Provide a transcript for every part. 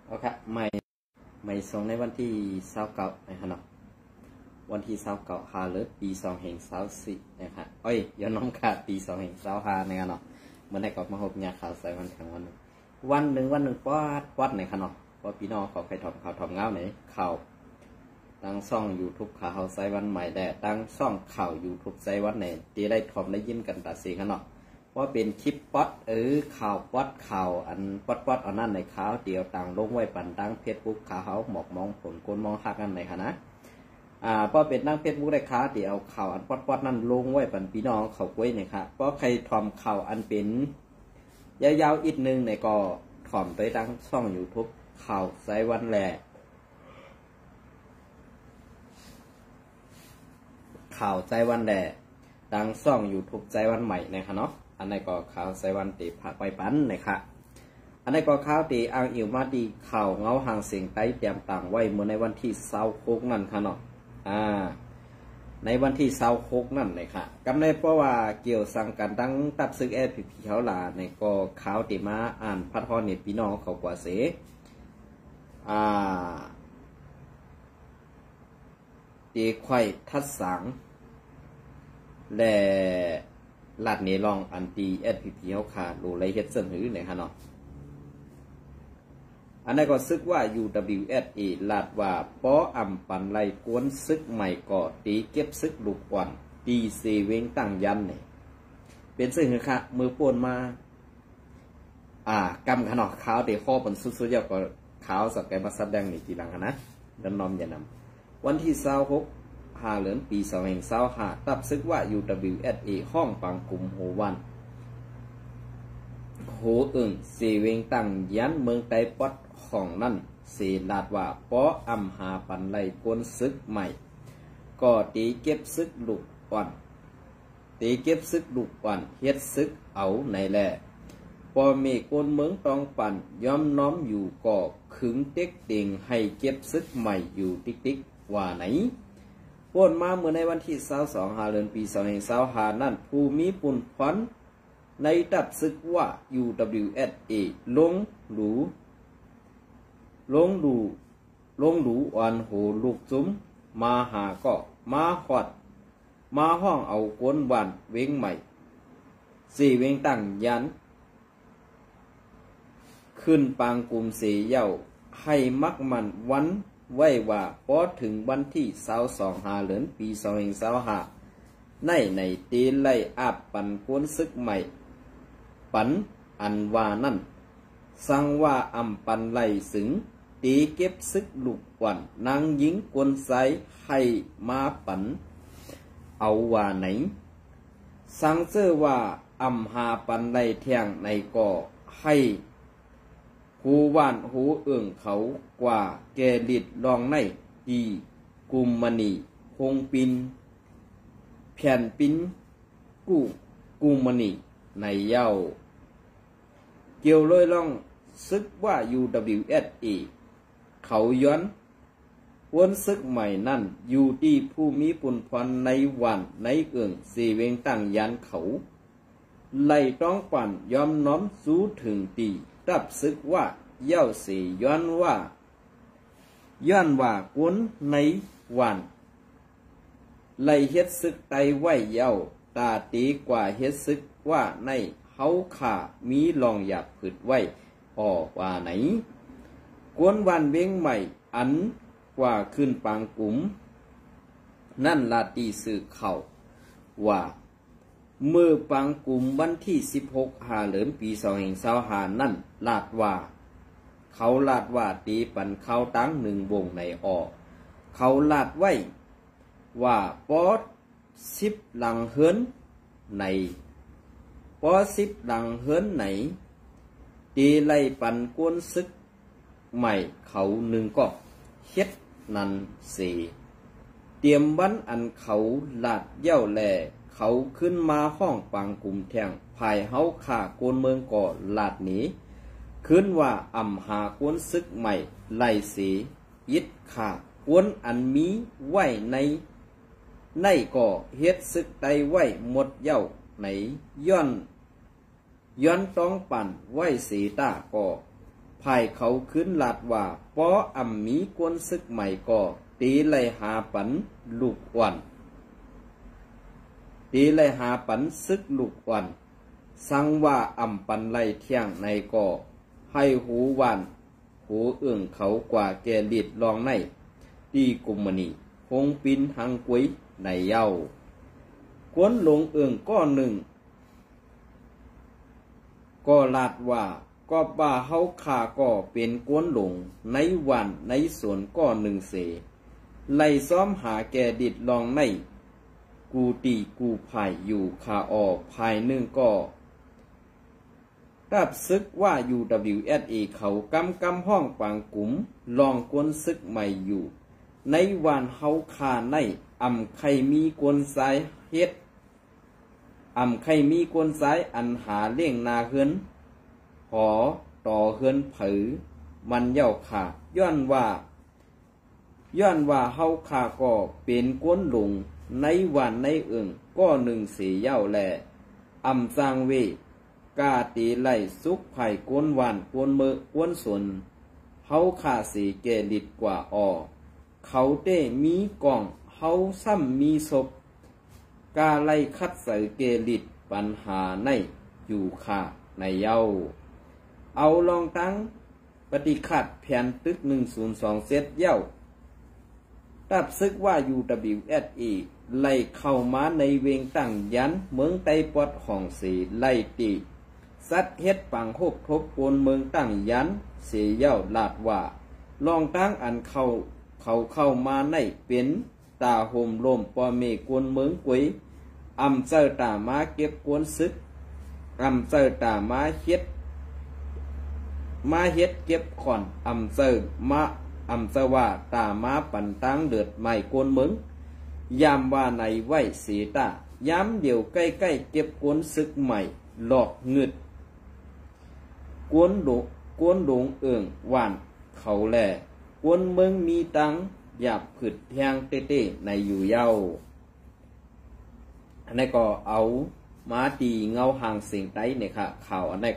โอเคไม่ส่งในวันที่29นะครับเนาะวันที่29หรือปี2024นะครับย้อนน้องขาดปี2025นะครับเนาะเมื่อได้กลับมาพบญาข่าวใส่วันแข่งวันหนึ่งวัดในขนาดเพราะพี่น้องเขาใครถอดข่าวถอดเงาไหนข่าวตั้งซ่อง YouTube ข่าวใส่วันใหม่แต่ตั้งซ่องข่าว YouTube ใส่วันไหนที่ได้ถอดได้ยินกันตัดสีขนาดว่าเป็นคลิปป๊อดข่าวป๊อดข่าวอันป๊อดอันนั้นในข่าวเดียวต่างลงไว้ปั่นตั้งเฟซบุ๊กข่าวเขาหมอกมองผลโกนมองหักกันในขณะเพราะเป็นตั้งเฟซบุ๊กได้ข่าวเดียวข่าวอันป๊อดนั้นลงไว้ปั่นพี่น้องเขากล้วยเนี่ยค่ะเพราะใครทอมข่าวอันเป็นยาวๆอีกนึงในก็ถอมไปตั้งช่อง YouTube ข่าวใส่วันแหล่ข่าวใจวันแหล่ดังซ่อง YouTube ใจวันใหม่นะคะเนาะอันนี้ก็ข่าวใจวันตีผักไปปั้นนะคะอันนี้ก็ข่าวตีอ้างอิวมาดีข่าวเงาห่างเสียงไต้เตรียมต่างไว้เมื่อในวันที่26นั่นค่ะเนาะในวันที่26นั่นเลยค่ะกำในเพราะว่าเกี่ยวสั่งการตั้งตับซึกพีเขาหลาในก็ข่าวตีมาอ่านพัดฮอนเน็ตพี่น้องเขากว่าเสตีไข่ทัดสังและลาดเนลองอันตีSPPเขาขาดรูไรเฮ็ดเสนหือเนี่ยฮะเนาะอันนี้ก็ซึกว่า UWSA ลาดว่าป้ออ่ำปันไรกวนซึกใหม่ก่อตีเก็บซึกลูกอ่อนตีเซเวงตั้งยันเนี่ยเป็นซึ่งคือค่ะมือป่วนมากำขนาดขาวเตะข้อผลสุดๆยาวก็ขาวสักแกมาซับแดงนี่ทีหลังนะดันนอมอย่านำวันที่26เหลือนปี2025ตับซึกว่า UWSA ห้องปังกลุ่มโหวันโหเสเวงตั้งยันเมืองไต้ปอดของนั่นเสลาดว่าป้ออำหาปันไลกวนซึกใหม่ก็ตีเก็บซึกลูกอ่อนเฮ็ดซึกเอาในแลพอมีคนเมืองตองปั่นย้อมน้อมอยู่ก่อขึงเต็กเต็งให้เก็บซึกใหม่อยู่ติ๊กว่าไหนป่นมาเมื่อในวันที่22เดือนปี2025นั่นภูมิปุ่นพันในตับซึกว่า UWSA ลงดูอ่อนโหลูกจุ้มมาหาก็มาหอดมาห้องเอากวนวันเวงใหม่สี่เวงตั้งยันขึ้นปางกลุ่มเสียเย่าให้มักมันวันไว้ว่าพอถึงวันที่22เดือนปี2025ในตีไล่อาบปันกวนซึกใหม่ปันอันว่านั่นสั่งว่าอำปันไล่สึงตีเก็บซึกลูกกวันนางหญิงกวนไซให้มาปันเอาว่าไหนสั่งเสื้อว่าอำหาปันไล่เที่ยงในก่อให้หูว่านหูเขากว่าแกลิดลองในดีกุมมณีคงปินแผ่นปินกุมมณีในเย้าเกี่ยวเลยล่องซึกว่า UWSA เขาย้อนวนซึกใหม่นั่นอยู่ที่ผู้มีปุนพรในวันในสีเวงตั้งยันเขาไล่ต้องปั่นยอมน้อมสู้ถึงตีรับซึกว่าเย้าสีย้อนว่ากวนในวันไล่เฮ็ดซึกไตไว้เย้าตาตีกว่าเฮ็ดซึกว่าในเขาขามีลองอยากผืดไว้ออกว่าไหนกวนวันเว้งใหม่อันกว่าขึ้นปางกลุ่มนั่นลาตีสื่อเขาว่าเมื่อปางกลุ่มวันที่16เดือนปี2025นั่นลาดว่าตีปันเข้าตั้ง1วงในออกเขาลาดไว้ว่าปอด10หลังเฮิรนในพอ10หลังเฮิรนไหนตีไล่ปันกวนซึกใหม่เขา1ก็เฮ็ดนันเสเตรียมวันอันเขาลาดเย้าแลเขาขึ้นมาห้องปังกลุ่มแทงภายเฮาข่าโกนเมืองก่อลาดหนีขึ้นว่าอำหากวนซึกใหม่ไล่เสยิดข่ากวนอันมีไว้ในก่อเฮ็ดซึกไตไว้หมดเย้าไหนย้อนต้องปั่นไว้สีตาก่อภ ายเขาขึ้นลาดว่าป้ออ่ำมีกวนซึกใหม่ก็ตีไลหาปันลูกอ่อนตีไลหาปันซึกลูกอ่อนสั่งว่าอ่ำปันไลเที่ยงในก็ให้หูหวานหูเอื้องเขากว่าแกลิดลองในตีกุมมณีคงปินทางกุ้ยในเย้ากวนหลงเอื้องก้อนหนึ่งก็ลาดว่าก็บ่าเฮาขาก็เป็นกวนหลงในวันในสวนก้อนหนึ่งเสไล่ซ้อมหาแกดิดลองในกูตีกูภายอยู่ขาออกภายหนึ่งก็รับซึกว่า UWSA เขากำห้องปางกุ๋มลองกวนซึกใหม่อยู่ในวันเฮาคาในอ่ำใครมีกวนสายเฮ็ดอ่ำใครมีกวนสายอันหาเลี้ยงนาเฮือนหอต่อเฮือนเผือมันเย่าขาย้อนว่าเฮาขาก็เป็นกวนหลงในวันในเอิงก็หนึ่งเสียเย่าแลอ่ำสร้างเวกาตีไล่สุกไผ่กวนหวานกวนเมือกวนสนเฮาขาสีเกลิดกว่าออเขาเต้มีกล่องเฮาซ้ำมีศพกาไล่คัดใส่เกลิดปัญหาในอยู่ขาในเย้าเอาลองตั้งปฏิขัดแผ่นตึก102เซตเย้าตับซึกว่า UWSA ไล่เข้ามาในเวงตั้งยันเมืองไตปอดของสีไล่ตีสัดเฮ็ดปังโคบทบปนเมืองตั้งยันเสียเย้าลาดว่าลองตั้งอันเข้ามาในเป็นตาห่มลมปอเมกวนเมืองกุยอำเจอตามาเก็บกวนซึกอำเจอตามาเฮ็ดเก็บขอนอำเจอว่าตามาปันตั้งเดือดใหม่กวนเมืองยามว่าในไหวสีตาย้ำเดียวใกล้ๆเก็บกวนซึกใหม่หลอกเงึดกวนหลงเอิงหวานเขาแลกวนเมืองมีตังหยาบขึดแทงเต้ๆในอยู่เย้าอันนี้ก็เอามาตีเงาห่างเสียงไต้เนี่ยค่ะข่าวอันนี้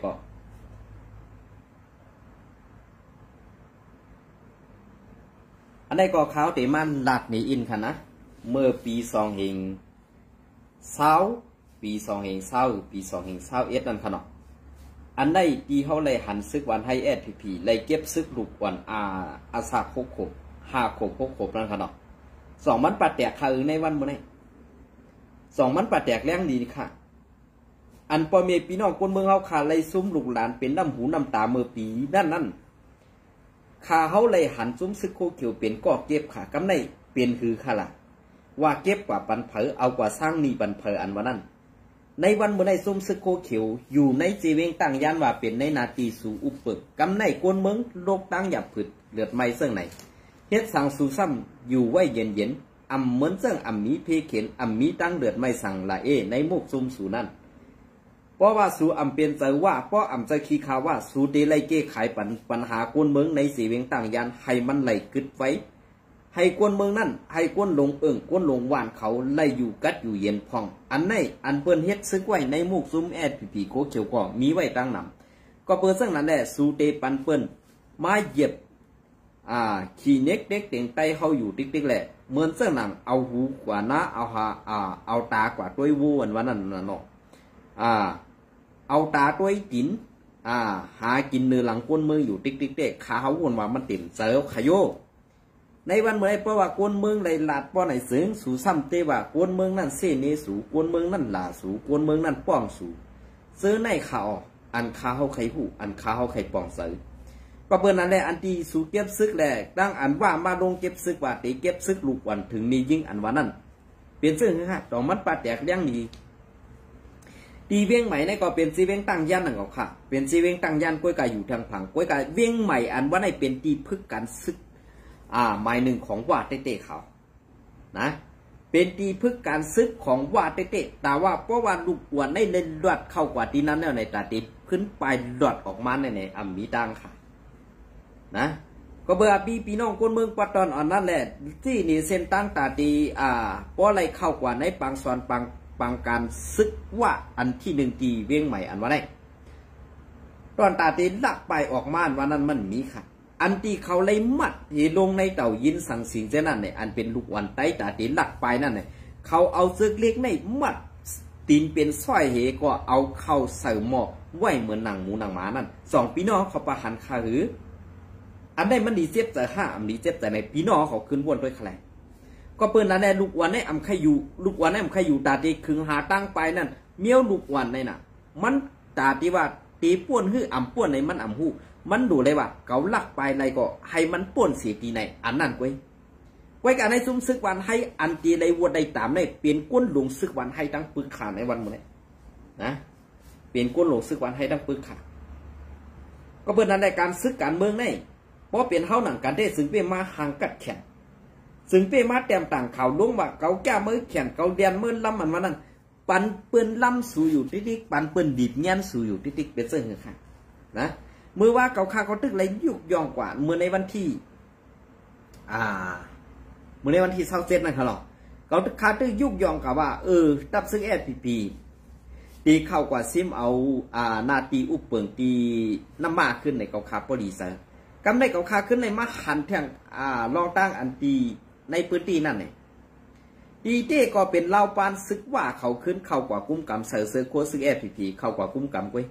ก็ข่าวเตมันหลัดหนีอินค่ะนะเมื่อปี2020ปี2020นั่นค่ะเนาะอันใดที่เขาเลยหันซึกวันให้SPPเลยเก็บซึกลูกวันอาซาโคโค5ขบนั่นค่ะเนาะ2มันปัดแตกค่ะในวันมื้อนี้2มันปัดแตกแรงดีค่ะอันปอเมพี่น้องคนเมืองเฮาขาเลยซุ้มลูกหลานเป็นน้ำหูน้ำตาเมื่อปีนั่นขาเฮาเลยหันซุ้มซึกโคเขียวเป็นก็เก็บค่ะกำในเป็นคือค่ะล่ะว่าเก็บกว่าปันเผอเอากว่าสร้างนี่ปันเผออันว่านั้นในวันเมื่อในซุ้มซึกโคเขียวอยู่ในจีเวงตั้งยันว่าเป็นในนาทีสู่อุปเปิกกำในกวนเมืองโลกตั้งหยับผึดเลือดไม่เสื่องไหนเฮ็ดสั่งสู่ซ้ำอยู่ไว้เย็นอำเหมือนเสื่องอำมีเพเข็นอำมีตั้งเลือดไม่สั่งละในมุกซุ้มสู่นั่นเพราะว่าสู่อำเป็นใจว่าเพราะอำใจขี้ข่าวว่าสู่เดไลเก้ขายปัญหากวนเมืองในสีเวงตั้งยันให้มันไหลกึดไว้ให้กวนเมืองนั่นให้กวนลงกวนลงหวานเขาไล่อยู่กัดอยู่เย็นพองอันในอันเปิ้นเฮ็ดซึกไว้ในมุกซุ้มSPPโคเขียวก็มีไว้ตั้งนำก็เปิ้นซึ่งนั้นแหละสู่เตปันเปิ้นมาเหยียบขี้เน็กเด็กเต็งไตเฮาอยู่ติ๊กๆแหละเหมือนเสื้อหนังเอาหูกว่านะเอาตากว่าด้วยวูอันวันนั้นน่ะเนาะเอาตาด้วยกินหากินเนื้อหลังก้นมืออยู่ติ๊กๆเด็กขาเฮาวนว่ามันเต็มเซลขยโยในวันเมื่อไรเพราะว่าก้นเมืองไหลหลาดป้อไหนเสืองสู่ซ้ำเตว่าก้นเมืองนั่นเสเนสู่ก้นเมืองนั่นหลาสู่ก้นเมืองนั่นป้องสู่ซื้อในข่าวอันขาเฮาไข่หูอันขาเฮาไข่ป้องเสือก็เปิ้นนั่นแหละอันที่สู่เก็บซึกแหละตั้งอันว่ามาลงเก็บซึกว่าตีเก็บซึกลูกวันถึงนี่ยิ่งอันว่านั่นเปลี่ยนซึ่งฮะต่อมันปาแตกเลี้ยงดีตีเวียงใหม่นี่ก็เป็นซีเวียงตั้งยันนั่นก็ค่ะเป็นซีเวียงตั้งยันก้อยกายอยู่ทางผังก้อยกายเวียงใหม่อันว่าในเป็นตีพึกการซึกหมายหนึ่งของว่าเต้เขานะเป็นตีพึกการซึกของว่าเต้แต่ว่าเพราะว่าลูกวันได้เล่นดอดเข้ากว่าที่นั้นแล้วในตาติดขึ้นไปดอดออกมาในมีดังค่ะนะก็เบอร์พี่น้องคนเมืองปัตตอนอันนั้นแหละที่นี่เส้นตั้งตาตีเพราะอะไรเข้ากว่าในปังซอนปังการซึกว่าอันที่หนึ่งตีเวียงใหม่อันว่าได้ต ตอนตาตีลักไปออกม่านวันนั้นมันมีค่ะอันที่เขาเลยมัดที่ลงในเต่ายินสั่งสิงเจ้านั่นเนี่ยอันเป็นลูกวันไตตาตีลักไปนั่นเนี่ยเขาเอาซึกเล็กในมัดตีนเป็นสร้อยเหก็เอาเข้าใส่หม้อไว้เหมือนหนังหมูหนังหมานั่นสองพี่น้องเขาประหันขาหืออันได้มันดีเจ็บแต่ห้าอันดีเจ็บแต่ในพี่น้องเขาขึ้นวนด้วยแคลก็เปิ้นนั่นแหละลูกวันในอำไข่อยู่ลูกวันในอำไข่อยู่ตาตีคึงหาตั้งไปนั่นเมียวลูกวันในน่ะมันตาตีว่าตีป้วนหื้ออ่ำป้วนในมันอ่ำหู้มันดูเลยว่าเกาลักไปอะไรก็ให้มันป้วนเสียตีในอันนั้นก้อยการให้ซุ้มซึกวันให้อันตีเลยวัวได้ตามได้เปลี่ยนก้นหลงซึกวันให้ตั้งปึกขาในวันมื้อนี้นะเปลี่ยนก้นหลงซึกวันให้ตั้งปึกขาก็เปิ้นนั้นในการซึกการเมืองในเพราะเปลี่ยนเฮาหนังการได้ซึ่งเป้มาห่างกัดแขนซึ่งเป้มาแต้มต่างข่าวลงว่าเกาแก้มือแขนเกาเดียนมือล้ำมันนั่นปันเปิ้นล้ำสู่อยู่ติ๊กๆปันเปิ้นดีดเงี้ยนสู่อยู่ติ๊กๆเป็นเสื้อหือค่ะนะมือว่าเกาคาเขาตึกเลยยุกยองกว่าเมื่อในวันที่เมื่อในวันที่27นั่นค่ะหรอเขาตึกคาตึกยุกยองกับว่าตับซึ่งFPPตีเข้ากว่าซิมเอานาตีอุปเปิงตีน้ำมาขึ้นในเกาคาปรีเซอร์กำในเกาคาขึ้นในมาหันแทงลองตั้งอันตีในพื้นที่นั่นเนี่ยดีเต้ก็เป็นเล่าปานซึกว่าเขาขึ้นเข้ากว่ากุ้มกำเสือโคซึกFPPเข้ากว่ากุ้มกำก้วย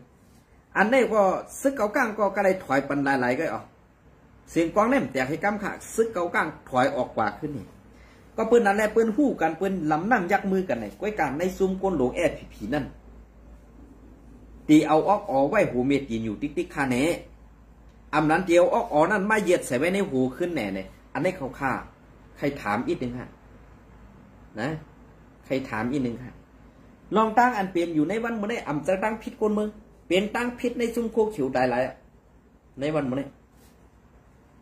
อันนี้ก็ซึกเกาก้างก็เลยถอยปันหลายๆก็ออกเสียงกองเนี่ยแต่ให้กำขาซึกเกาก้างถอยออกกว่าขึ้นนี่ก็ปืนนั่นแหละปืนหู้กันปืนลำนั่งยักมือกันเนี่ยก้วยการในซุ้มก้นหลวงFPPนั่นตีเอาออกไว้หูเม็ดยินอยู่ติ๊กๆคาเน่อำนั้นเดียวออกนั่นมาเหยียดใส่ไว้ในหูขึ้นแน่เนี่ยอันนี้เขาฆ่าใครถามอีกหนึ่งฮะนะใครถามอีกหนึ่งฮะลองตั้งอันเปลี่ยนอยู่ในวันเมื่อไอำจะตั้งพิษก้นเมืองเปลี่ยนตั้งพิษในซุ้มโคเขียวได้หลายในวันเมื่อไ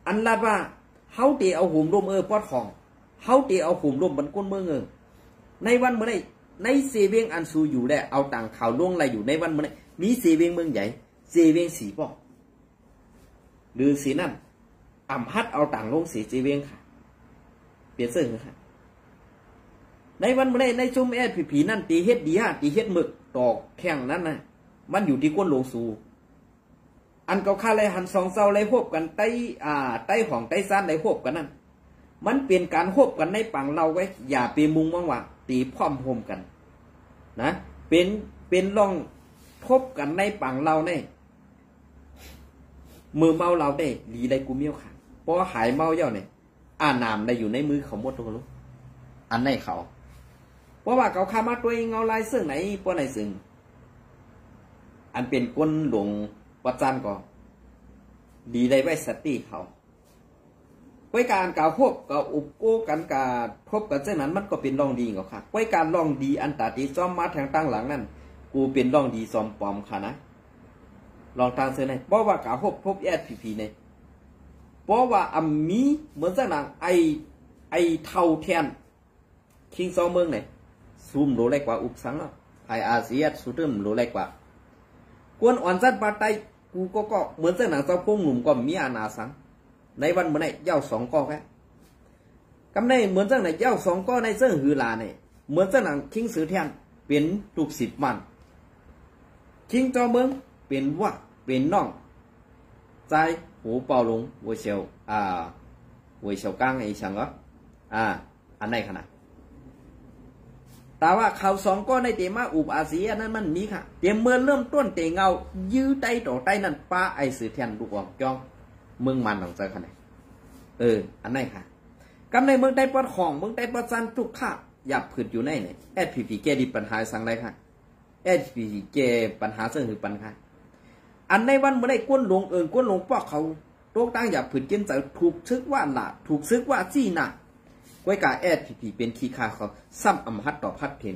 อันลาดว่าเฮาตีเอาหุ่มร่มปอดของเฮาตีเอาหุ่มร่มบนก้นเมืองในวันเมื่อไในเซเวียงอันซูอยู่แล้วเอาต่างข่าวล่วงอะไรอยู่ในวันเมื่อมีเซเวียงเมืองใหญ่เซเวียงสีปอกหรือสีนั่นอ่ำฮัดเอาต่างลงสีเซเวียงค่ะเปลี่ยนเสื้อค่ะในวันเมื่อในซุ้มFPPนั่นตีเฮ็ดดีฮะตีเฮ็ดหมึกตอกแข่งนั้นนะมันอยู่ที่ก้นโลซูอันเก่าค่าเลยหันสองเซาเลยพบกันไต้ของไต้ซ่านเลยพบกันนั่นมันเปลี่ยนการพบกันในปังเราไว้อย่าไปมุงว่างว่าตีพร้อมโฮมกันนะเป็นลองพบกันในปังเราเนี่ยมือเมาเราได้ดีได้กูเมียวค่ะเพราะหายเมาเย่าเนี่ยนามได้อยู่ในมือเขาหมดตัวลูกอันในเขาเพราะว่าเขาขามาตัวเองเอาลายเสื้อไหนเพราะไหนซึ่งอันเป็นก้นหลวงวัดจันก็ดีได้ไว้สติเขาไว้การกล่าวพบกับอุปโกกันการพบกันเช่นนั้นมันก็เป็นร่องดีเขาค่ะไว้การร่องดีอันตาตีซ้อมมาทางตั้งหลังนั่นกูเป็นร่องดีซ้อมปลอมค่ะนะลองทางเส้นไหนเพราะว่ากล่าวพบFPPเนี่ยเพราะว่ามีเหมือนเส้นหนังไอเท่าแทนคิงซอเมืองเนี่ยซูมโลเล็กกว่าอุปสังไออาเซียสุดเริ่มโลเล็กกว่ากวนอ่อนจัดปาไตกูก็เหมือนเส้นหนังเจ้าพงหนุ่มก็มีอาณาสังในวันเมื่อไหร่เย้าสองก้อแค่กำในเหมือนเส้นไหนเย้าสองก้อในเส้นหือลาเนี่ยเหมือนเส้นหนังคิงสือแทนเป็นลูกศิษย์มันคิงจอเมืองเป็นว่าเป็นน้องใจหูเป่าลงวัวเชียววัวเชียวก้างไอ้ช่างก็อันไหนขนาดแต่ว่าเขาสองก้อนในเตมาอุบอาเซียนั้นมันมีค่ะเตรียมเมื่อเริ่มต้นเตเงายื้อไตต่อไตนั่นป้าไอสือแทนลูกออกจ้องเมืองมันของใจขนาดอันไหนค่ะกำในเมืองไตปอดของเมืองไตปอดซันทุกข้าหยับผืดอยู่ในเนี่ยFPPแกดีปัญหาสังไรค่ะFPPแกปัญหาเสื่อมหรือปัญหาอันในวันเมื่อได้ก้นหลงก้นหลงปอกเขาโต๊ะตั้งหยับผืดเกินใจถูกซึกว่าหลาถูกซึกว่าจี้หนักไว้กาFPPเป็นขี้คาเขาซ้ำอำฮัดต่อพัดเทน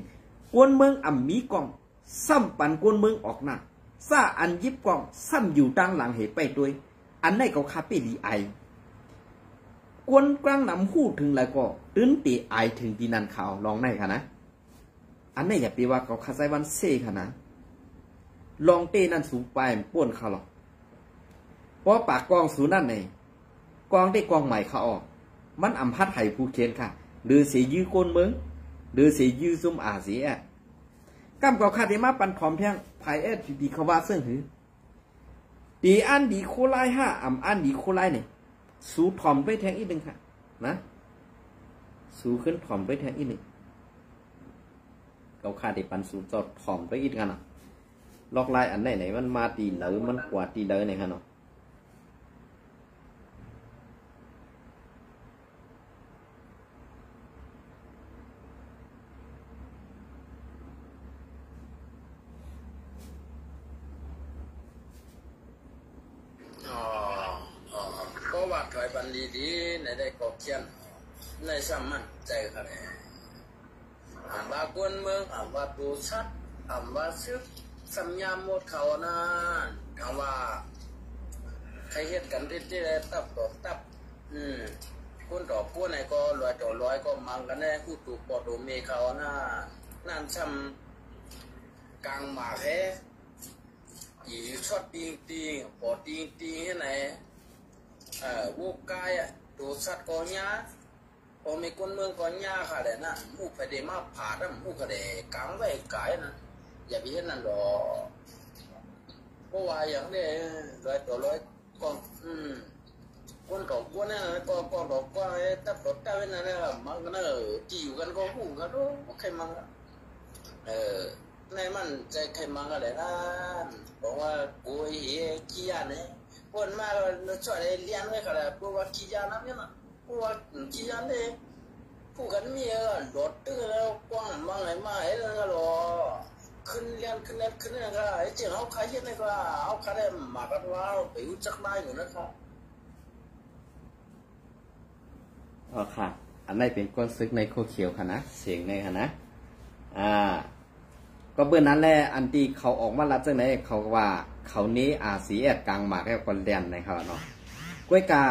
กวนเมืองมีกองซ้ำปันกวนเมืองออกหน้าซ่าอันยิบกองซ้ำอยู่ตั้งหลังเหตุไปด้วยอันในเขาคาเปรีไอกวนกลางนำหู้ถึงแล้วก็ตื้นตีไอถึงดีนันข่าวลองในค่ะนะอันในอย่าไปว่าเขาคาใจวันเซ่ค่ะนะลองเต้นั่นสูงไปป่วนเขาหรอกเพราะปากกองสูนั่นไงกองได้กองใหม่เขาออกมันอำพัดไห่ผู้เขียนค่ะหรือเสียยื้อก้นเมืองหรือเสียยื้อซุ่มอาเสียกำกับคาเดมาปันพร้อมเพียงภายFPPเขาว่าซึ่งหือ ตีอันดีโคไลห้าอันดีโคไลเนี่ยสูถ่อมด้วยแทงอีกหนึ่งค่ะนะสูขึ้นถ่อมด้วยแทงอีกหนึ่งเขาคาดปันสูจอดถ่อมด้วยอีกกันอ่ะลอกไล่อันไหนมันมาตีเหลอมันกว่าตีเหลอเนี่ยค่ะเนาะถอยบันดีๆในได้กอบเขียนในสมันใจครับว่าก้นเมืองว่าตูชัดว่าซึกสัญญาหมดเขานะคำว่าใครเฮ็ดกันที่ได้ตับต่อตับคนต่อผู้ไหนก็ร้อยต่อร้อยก็มังกันแน่ผู้ถูกปอดูมีเขานะนั่นช้ำกลางหมากแฮ่อีช็อตตีปอตีให้ไหนวูกกายตัวสัตว์ก้อนยาพอมีคนเมืองก้อนยาค่ะเลยนะมูกไปเดมาผ่าดมูกก็เดกางไว้กายนะอย่าไปเห็นนั่นหรอกเพราะว่าอย่างนี้ร้อยต่อร้อยก็คนต่อคนนั่นก็ต่อก็ตับต่อตับนั่นแหละมันก็น่ะจีอยู่กันก็หูกันรู้ใครมั่งในมันใจใครมั่งอะไรนั่นบอกว่ากูเหี้ยขี้ยาเนี่ยคนมาเราช่วยเลี้ยงไว้ก็ได้เพราะว่าขี้ยาน้ำเนี่ยนะเพราะว่าขี้ยาเนี่ยผู้กันมีรถตึ้งแล้วกว้างมากไหนมาไอ้นั่นก็รอขึ้นเลี้ยงขึ้นก็ไอ้เจ้าเขาขายเยอะเลยก็เอาขายได้มากันว่าไปรู้จักได้อยู่นะครับค่ะอันนี้เป็นก้นซึกในโคเขียวค่ะนะเสียงในค่ะนะก็เบื้องนั้นแหละอันที่เขาออกมารับจากไหนเขาว่าเขานี้สีแอดกลางหมากแค่คนเรียนนะครับเนาะก้วยกา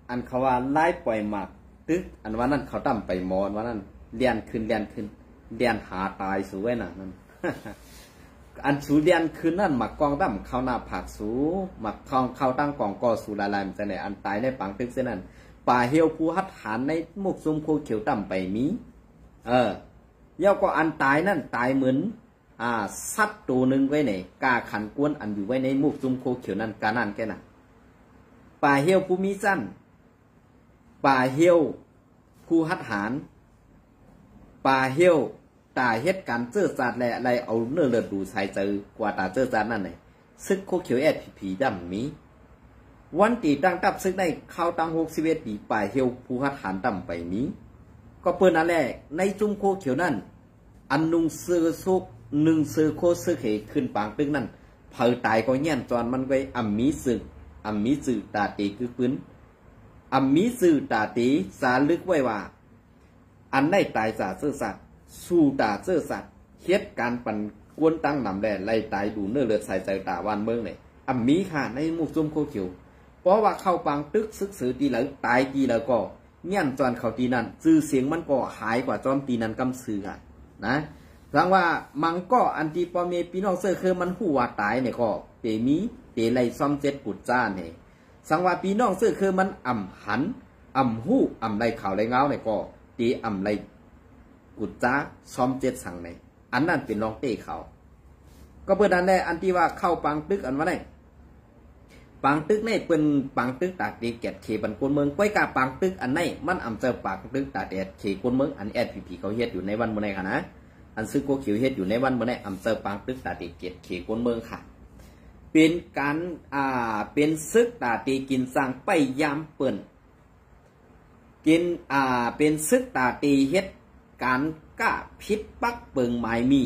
อันเขาว่าไล่ปล่อยหมากตึกอันว่านั่นเขาตั้มไปมอนว่านั่นเรียนขึ้นเรียนหาตายสูไว้น่ะนั่น อันสูเรียนขึ้นนั่นหมักกองตั้มเขาหน้าผักสูหมักทองเขาตั้งกองก่อสูลายมันจะไหนอันตายในปังตึกเส้นนั้นป่าเฮียวผู้หัดฐานในมุกซุมโคเขียวตั้มไปมีเย้าก็อันตายนั่นตายเหมือนสัตว์ตัวหนึ่งไว้ไหนกาขันกวนอันอยู่ไว้ในมุกจุมโคเขียวนั่นกานั่นแค่น่ะป่าเฮียวผู้มีสั้นป่าเฮียวผู้หัดหารป่าเฮียวตาเฮ็ดการเจอจาดและอะไรเอาเนื้อเลือดดูใส่เจอกว่าตาเจอจาดนั่นไหนซึกโคเขียวผีดำมีวันตีตั้งตับซึกได้เข้าตั้ง61 ปีป่าเฮียวผู้หัดหารดำไปนี้ก็เปิ้นนั่นแหละในจุมโคเขียวนั่นอันนุงเสือซุก1ซื้อโคซื้อเขขึ้นปางตึกนั่นเผาตายก็แย่นจอนมันไว้มีสื่อตาตีคือปืนมีสื่อตาตีสาลึกไว้ว่าอันได้ตายจากเสื้อสัตว์สู้ตาเสื้อสัตว์เฮ็ดการปั่นกวนตั้งนำแล่ไล่ตายดูเนื้อเลือดใส่ใจตาวันเมืองเลยมีค่ะในหมู่ซุ่มโคเขียวเพราะว่าเข้าปางตึกซึกสือตีแล้วตายตีแล้วก็แย่นจอนเขาตีนั่นชื่อเสียงมันก็หายกว่าจอมตีนั่นกำซื้อค่ะนะสังว่ามังก็อันที่ปอเมพี่น้องเสื้อคือมันหูว่าตายเนี่ยก็เตมีเตไลซ่อมเจ็ดกุดจ้าเนี่ยสังว่าพี่น้องเสื้อคือมันหันหูไลข่าวไลเงาเนี่ยก็เตไลกุดจ้าซ่อมเจ็ดสั่งเนี่ยอันนั้นเป็นรองเตะเขาก็เพื่อนั้นแหละอันที่ว่าเข้าปังตึกอันว่าไหนปังตึกเนี่ยเป็นปังตึกตากดีเกตเขบันกวนเมืองก้อยกาปังตึกอันไหนมันเจอปังตึกตากเดดเขกวนเมืองอันผีเขาเฮ็ดอยู่ในวันมื้อไหนค่ะนะอันซึกโคเขียวเฮ็ดอยู่ในวันเมื่อไหร่เจอปังตึกตาตีเกียรติเขกวนเมืองค่ะเป็นการเป็นซึกตาตีกินสร้างไปยามเปิ่นกินเป็นซึกตาตีเฮ็ดการก้าพิษปักเปิงไม้มี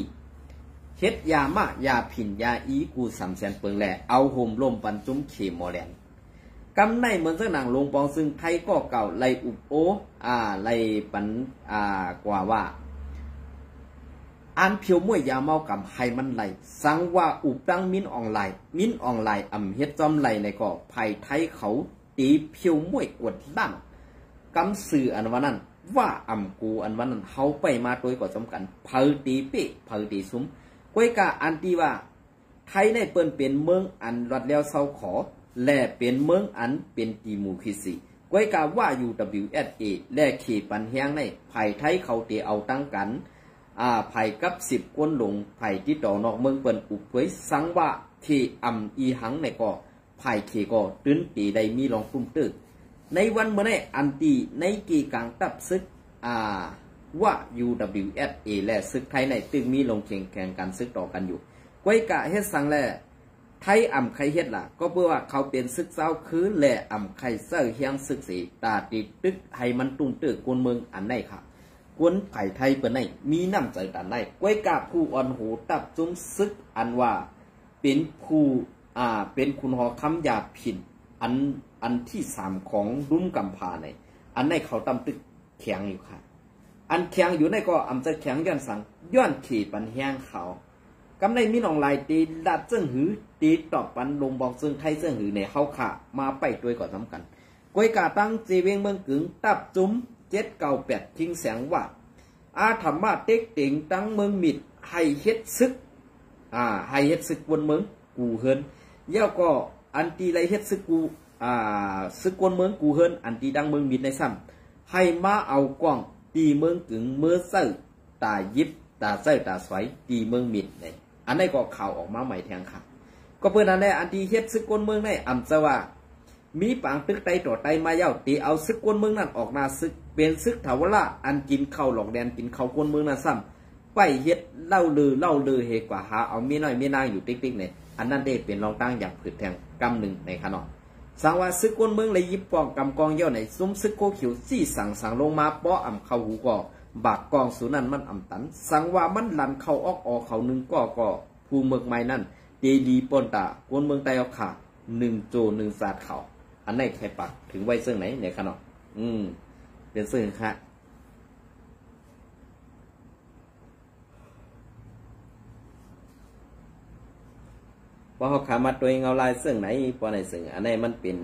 เฮ็ดยามะยาผินยาอีกูสำแสนเปิงแหล่เอาห่มลมปันจุ้มเขมอแลนกำในเหมือนเสื้อหนังลงปองซึ่งไทยก็เก่าไลอุบโอไลปันกว่าว่าอันเพียวมวยยาเมากับไฮมันไหลสังว่าอุบตั้งมิ้นออนไลน์เฮ็ดจอมไหลในก็ไผ่ไทยเขาตีเพียวมวยกวดดั้งกำสื่ออันวันนั้นว่ากูอันวันนั้นเขาไปมาโดยก่อจำกันเผาตีเป๊ะเผาตีซุ้มก้อยกาอันที่ว่าไทยในเปิ้นเป็นเมืองอันรัดแล้วเศร้าขอและเป็นเมืองอันเป็นตีมูคิสีก้อยกาว่า UWSA และเขปันแหงในไผ่ไทยเขาเตเอาตั้งกันไผ่กับ10 คนหลงไผ่ที่ต่อนอกเมืองเปิ้นอุบเผยสังว่าที่อีหังในก็ไผ ภายเคก็ตื้นตีได้มีลองตุ้มตึกในวันเมื่อนี้อันตีในกีกลางตับซึกว่า UWSA และซึกไทยในตึกมีลงแข่งกันซึกต่อกันอยู่ก้อยกะเฮ็ดสังแลไทยอ่ำไข่เฮ็ดล่ะก็เพื่อว่าเขาเป็นซึกเจ้าคือแหละอ่ำไข่เซ้อเฮียงซึกสีตาติดตึกให้มันตุ้มตึกกวนเมืองอันไหนค่ะกวนไผ่ไทยเปิ้นไหนมีน้ำใจตานไหนก้อยกะผู้อ่อนหูตับจุ้มซึกอันว่าเป็นผู้เป็นคุณหอคำหยาบผิดอันที่3ของรุ่มกำพาในอันในเขาตำตึกแข็งอยู่ค่ะอันแข็งอยู่ในก็อำจะแข็งย้อนสังย้อนขี่ปันแห้งเขากำในมีน้องลายตีดัดเจิ้งหือตีตอบปันลงบอกซึ่งไทยเจิ้งหือในเฮาขามาไปด้วยก่อนสำคัญก้อยกาตั้งจีเวงเมืองกึ่งตับจุ้ม798ทิ้งแสงว่าอาธรรมะเต็กเต็งตั้งเมืองมิดให้เฮ็ดซึกให้เฮ็ดซึกบนเมืองกูเฮินเย่าก็อันตีไรเฮ็ดซึกกูซึกวนเมืองกูเฮินอันตีดังเมืองมิดในซ้ำให้มาเอากล้องตีเมืองกึ่งเมื่อเซ้อตายิบตาเซ้อตาสวยตีเมืองมิดในอันนี้ก็ข่าวออกมาใหม่แทงค่ะก็เพื่อนอันนี้อันตีเฮ็ดซึกวนเมืองในอำจะว่ามีปางตึกไตต่อไตมาเย่าตีเอาซึกวนเมืองนั้นออกมาซึกเป็นซึกถาวระอันกินข้าวหลอกแดนกินข้าวกวนเมืองนั้นซ้ำไปเฮ็ดเล่าลือเฮกว่าหาเอามีน้อยมีนางอยู่ติ๊กๆเนี่ยอันนั้นได้เป็นรองตั้งอย่างผืดแทงกำหนึ่งในขนมสังว่าซึกกวนเมืองเลยยิบปองกำกองเย่าในซุ้มซึกโคเขียวซี่สั่งลงมาป้ออ่ำเข้าหูก็บากกองสุนันมันอ่ำตันสังว่ามันลันเข้าออกเขาหนึ่งก็ภูเมืองไม้นั่นเจดีปนตากวนเมืองไตเอาขา1 โจ 1 ศาสตร์เขาอันไหนใครปักถึงไว้ซึ่งไหนในขนมเป็นซึ่งค่ะพอเขาขามาตัวเองเอาลายซึ่งไหนพอในซึ่งอันไหนมันเป็น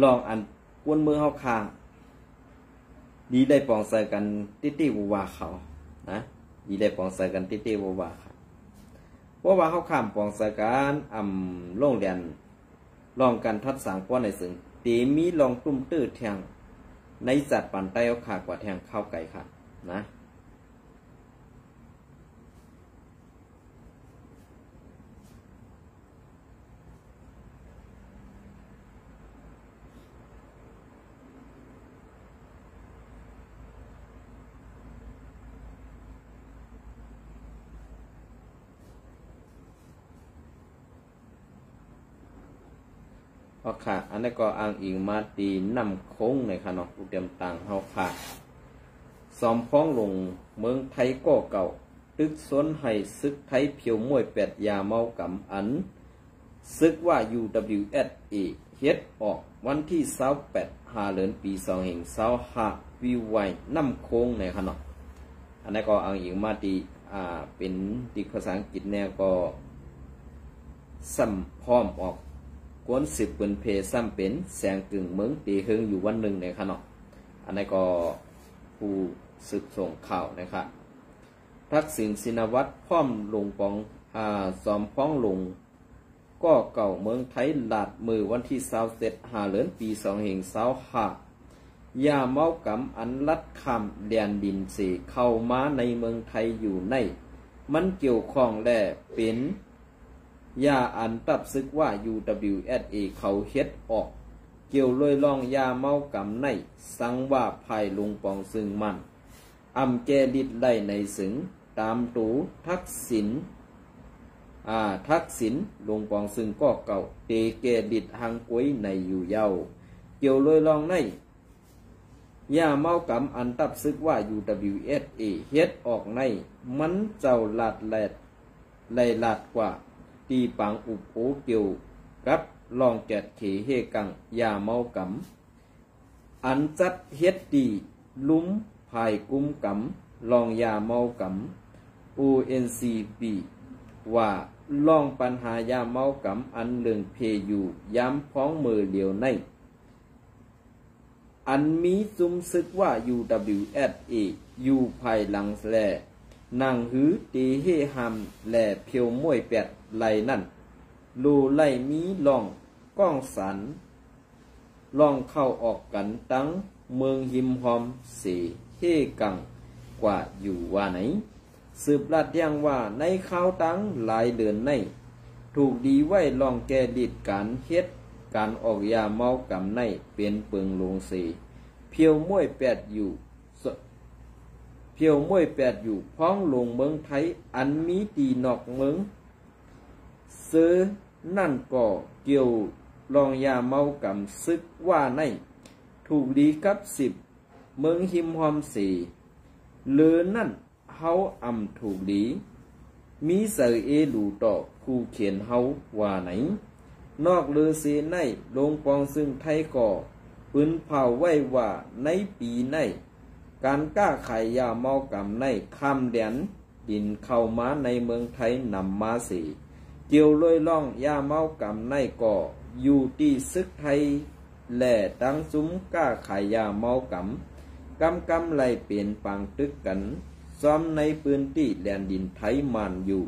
ลองอันกวนมือเขาขาดีได้ปองใส่กันติวัวเขานะดีได้ปองใส่กันติวัวเขาเพราะว่าเขาข้ามปองใส่กันโล่งแดนลองกันทัดสางพอในซึ่งตีมีลองตุ้มตื้อแทงในจัดปั่นไตเอาขากว่าแทงเข้าไก่ค่ะนะเพราะค่ะอันนี้ก็อ้างอิงมาตีนำโค้งในขนมอุดมต่างเฮาค่ะสอมพ้องลงเมืองไทยก็เก่าตึกสนให้ซึกไทยเพียวมวย8 ยาเมากำอันซึกว่า UWSA เฮ็ดออกวันที่28 เดือนปี2525วิไวนำโค้งในขนมอันนี้ก็อ้างอิงมาตีเป็นติภาษาอังกฤษแนวก็สัมพร้อมออกกวน10เป็นเพซ้ำเป็นแสงกึ่งเมืองตีเฮงอยู่วันหนึ่งในขนมอันนี้ก็ผู้สืบส่งข่าวนะครับทักษิณชินวัตรพร้อมลงปองสอมพ้องลงก็เก่าเมืองไทยลาดมือวันที่27 เดือนปี2525ยาเมากำอันลัดคำแดนดินเสเข้ามาในเมืองไทยอยู่ในมันเกี่ยวข้องและเป็นยาอันตับซึกว่า UWSA เขาเฮ็ดออกเกี่ยวลอยล่องยาเมากำในสังว่าภายลงปองซึ่งมันแกดิดไล่ในสึงตามตูทักษิณลงปองซึ่งก็เก่าเตแกดิดหังกวยในอยู่เยาเกี่ยวลอยล่องในยาเมากำอันตับซึกว่า UWSA เฮ็ดออกในมันเจ้าลาดแลดไล่ลาดกว่าตีปังอุบโอเกี่ยวกับลองแกดเขเฮกังยาเมากำอันจัดเฮ็ดดีลุ้มภายกุมกำลองยาเมากำ ONCB ว่าลองปัญหายาเมากำอันเรื่องเพอยู่ย้ำพ้องมือเหลียวในอันมีซุมซึกว่า UWSA อยู่ภายหลังแลนางหือตีเฮฮัมแลเพียวมวย8ไหลนั่นลูไลมีลองก้องสันลองเข้าออกกันตั้งเมืองหิมหอมเสเฮกังกว่าอยู่ว่าไหนสืบลัดยังว่าในข้าวตั้งหลายเดือนใน ถูกดีไว้ลองแก้ดิดการเฮ็ดการออกยาเมากำในเป็นเปิงลงสีเพียวม้วยแปดอยู่เพียวม้วยแปดอยู่พ้องลงเมืองไทยอันมีตีนอกเมืองซื้อนั่นก่อเกี่ยวลองยาเมากำซึกว่าในถูกดีกับ10เมืองหิมหอมสีหรือนั่นเฮาอำถูกดีมีเสอเอหลูต่อคู่เขียนเฮาว่าไหนนอกเลือเสในลงปองซึ่งไทยก่อปืนเผาไว้ว่าในปีในการกล้าขายยาเมากำในข้ามแดนดินเข้ามาในเมืองไทยนำมาสีเกี่ยวลอยล่องยาเมากำในก่ออยู่ที่ซึกไทยแหล่ตั้งซุ้มกล้าขายยาเมากำไล่เปลี่ยนปางตึกกันซ้อมในพื้นที่แดนดินไทยมันอยู่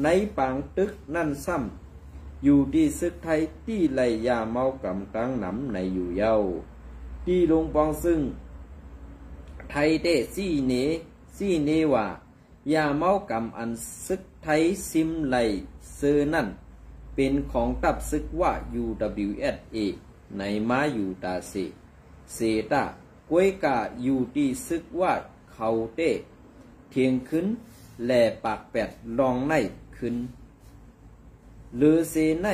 ในปางตึกนั่นซ้ำอยู่ที่ซึกไทยที่ไล่ยาเมากำตั้งหนำในอยู่เย้าที่ลงปองซึ่งไทยเตซี่เนว่ายาเมากำอันซึกไทยซิมไล่ซื้อนั่นเป็นของตับซึกว่า UWSA ในมาอยู่ตาเสตากวยกาอยู่ที่ซึกว่าเขาเต้เทียงขึ้นแหล่ปากแปดลองในขึ้นหรือเสใน